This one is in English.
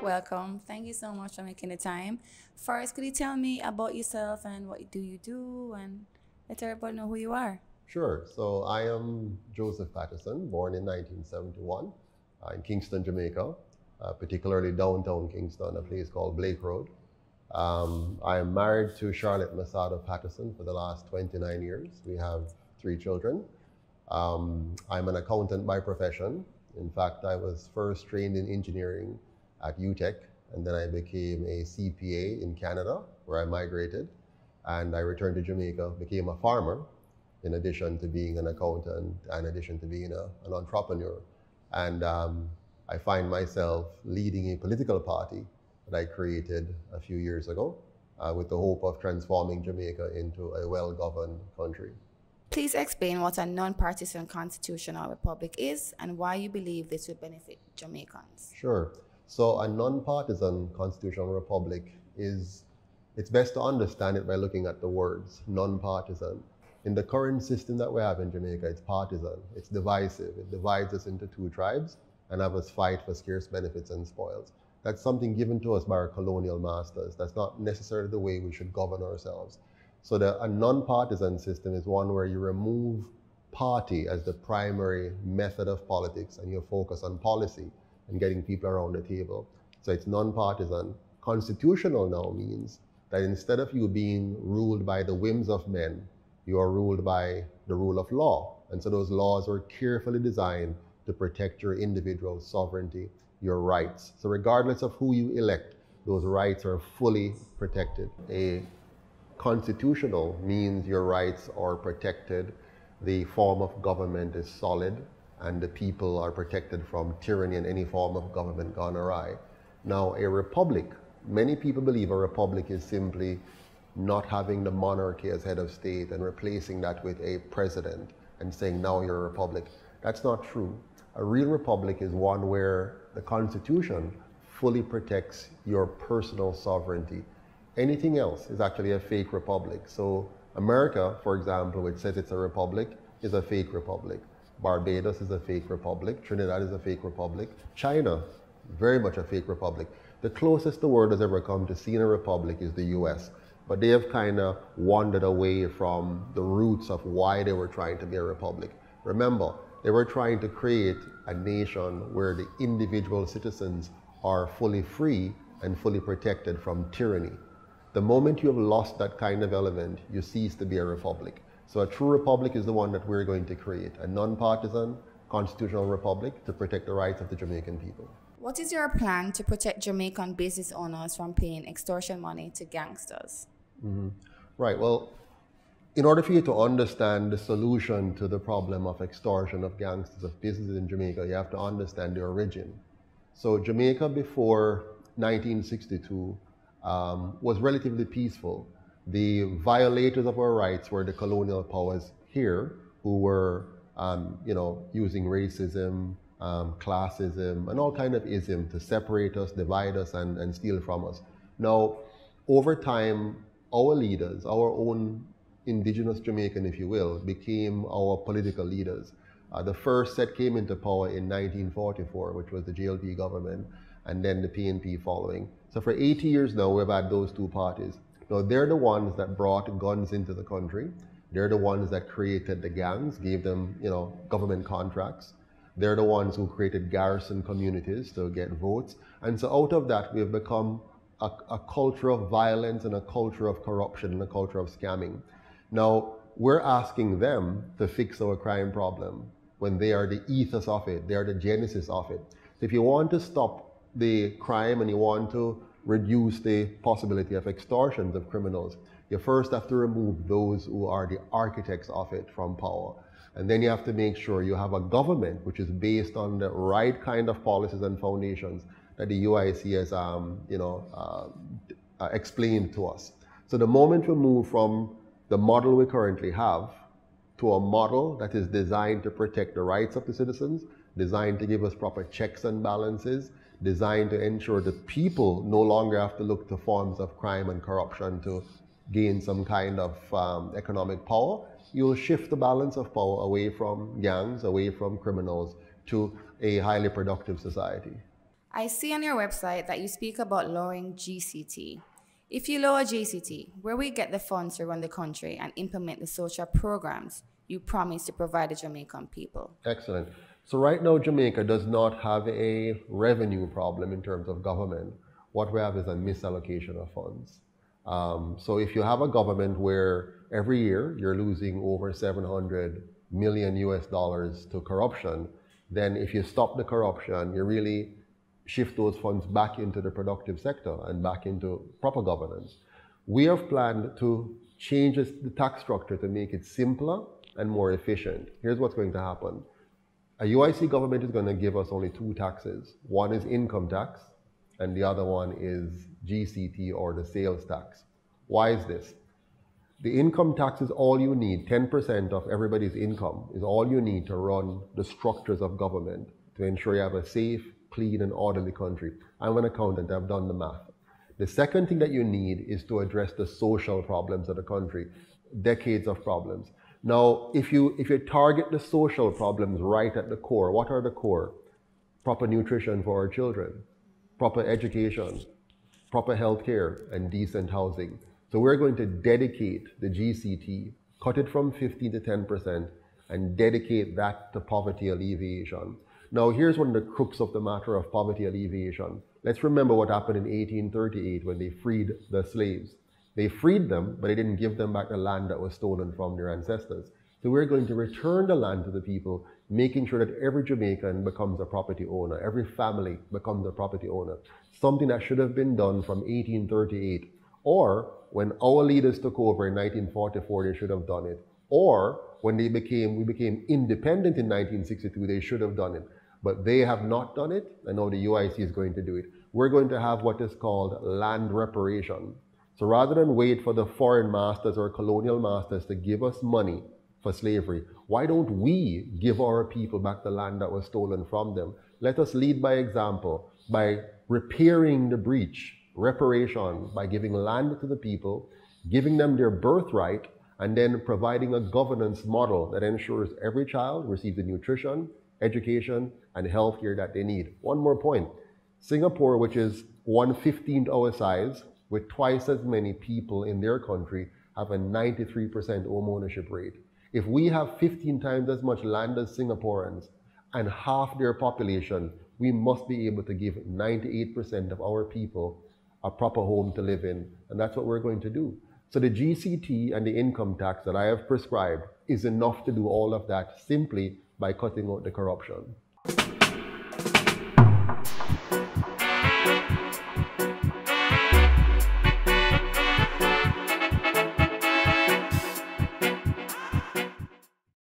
Welcome. Thank you so much for making the time. First, could you tell me about yourself and what do you do and let everybody know who you are? Sure. So I am Joseph Patterson, born in 1971 in Kingston, Jamaica, particularly downtown Kingston, a place called Blake Road. I am married to Charlotte Masada Patterson for the last 29 years. We have 3 children. I'm an accountant by profession. In fact, I was first trained in engineering at UTech, and then I became a CPA in Canada, where I migrated, and I returned to Jamaica, became a farmer, in addition to being an accountant, in addition to being an entrepreneur. And I find myself leading a political party that I created a few years ago with the hope of transforming Jamaica into a well-governed country. Please explain what a non-partisan constitutional republic is and why you believe this would benefit Jamaicans. Sure. So a non-partisan constitutional republic it's best to understand it by looking at the words, non-partisan. In the current system that we have in Jamaica, it's partisan, it's divisive. It divides us into 2 tribes and have us fight for scarce benefits and spoils. That's something given to us by our colonial masters. That's not necessarily the way we should govern ourselves. So a non-partisan system is one where you remove party as the primary method of politics and you focus on policy and getting people around the table. So it's non-partisan. Constitutional now means that instead of you being ruled by the whims of men, you are ruled by the rule of law. And so those laws are carefully designed to protect your individual sovereignty, your rights. So regardless of who you elect, those rights are fully protected. A constitutional means your rights are protected, the form of government is solid, and the people are protected from tyranny and any form of government gone awry. Now, a republic, many people believe a republic is simply not having the monarchy as head of state and replacing that with a president and saying, now you're a republic. That's not true. A real republic is one where the Constitution fully protects your personal sovereignty. Anything else is actually a fake republic. So America, for example, which says it's a republic, is a fake republic. Barbados is a fake republic. Trinidad is a fake republic. China, very much a fake republic. The closest the world has ever come to seeing a republic is the US. But they have kind of wandered away from the roots of why they were trying to be a republic. Remember, they were trying to create a nation where the individual citizens are fully free and fully protected from tyranny. The moment you have lost that kind of element, you cease to be a republic. So a true republic is the one that we're going to create, a non-partisan constitutional republic to protect the rights of the Jamaican people. What is your plan to protect Jamaican business owners from paying extortion money to gangsters? Right, well, in order for you to understand the solution to the problem of extortion of gangsters, of businesses in Jamaica, you have to understand the origin. So Jamaica before 1962 was relatively peaceful. The violators of our rights were the colonial powers here who were using racism, classism, and all kind of ism to separate us, divide us, and steal from us. Now, over time, our leaders, our own indigenous Jamaican, if you will, became our political leaders. The first set came into power in 1944, which was the JLP government, and then the PNP following. So for 80 years now, we've had those 2 parties. Now, they're the ones that brought guns into the country. They're the ones that created the gangs, gave them, government contracts. They're the ones who created garrison communities to get votes. And so out of that, we've become a culture of violence and a culture of corruption and a culture of scamming. Now, we're asking them to fix our crime problem when they are the ethos of it, they are the genesis of it. So if you want to stop the crime and you want to reduce the possibility of extortions of criminals, you first have to remove those who are the architects of it from power. And then you have to make sure you have a government which is based on the right kind of policies and foundations that the UIC has explained to us. So the moment we move from the model we currently have to a model that is designed to protect the rights of the citizens, designed to give us proper checks and balances, designed to ensure that people no longer have to look to forms of crime and corruption to gain some kind of economic power, you'll shift the balance of power away from gangs, away from criminals, to a highly productive society. I see on your website that you speak about lowering GCT. If you lower GCT, where we get the funds to run the country and implement the social programs you promise to provide the Jamaican people? Excellent. So right now, Jamaica does not have a revenue problem in terms of government. What we have is a misallocation of funds. So if you have a government where every year you're losing over 700 million US dollars to corruption, then if you stop the corruption, you really shift those funds back into the productive sector and back into proper governance. We have planned to change the tax structure to make it simpler and more efficient. Here's what's going to happen. A UIC government is going to give us only two taxes. One is income tax, and the other one is GCT, or the sales tax. Why is this? The income tax is all you need. 10% of everybody's income is all you need to run the structures of government, to ensure you have a safe, clean, and orderly country. I'm an accountant. I've done the math. The second thing that you need is to address the social problems of the country, decades of problems. Now, if you target the social problems right at the core, what are the core? Proper nutrition for our children, proper education, proper health care, and decent housing. So we're going to dedicate the GCT, cut it from 15 to 10%, and dedicate that to poverty alleviation. Now, here's one of the crux of the matter of poverty alleviation. Let's remember what happened in 1838 when they freed the slaves. They freed them, but they didn't give them back the land that was stolen from their ancestors. So we're going to return the land to the people, making sure that every Jamaican becomes a property owner, every family becomes a property owner. Something that should have been done from 1838, or when our leaders took over in 1944, they should have done it. Or when we became independent in 1962, they should have done it. But they have not done it, and now the UIC is going to do it. We're going to have what is called land reparation. So rather than wait for the foreign masters or colonial masters to give us money for slavery, why don't we give our people back the land that was stolen from them? Let us lead by example by repairing the breach, reparation, by giving land to the people, giving them their birthright, and then providing a governance model that ensures every child receives the nutrition, education, and health care that they need. One more point. Singapore, which is 1/15th our size, with twice as many people in their country, have a 93% home ownership rate. If we have 15 times as much land as Singaporeans and half their population, we must be able to give 98% of our people a proper home to live in. And that's what we're going to do. So the GCT and the income tax that I have prescribed is enough to do all of that simply by cutting out the corruption.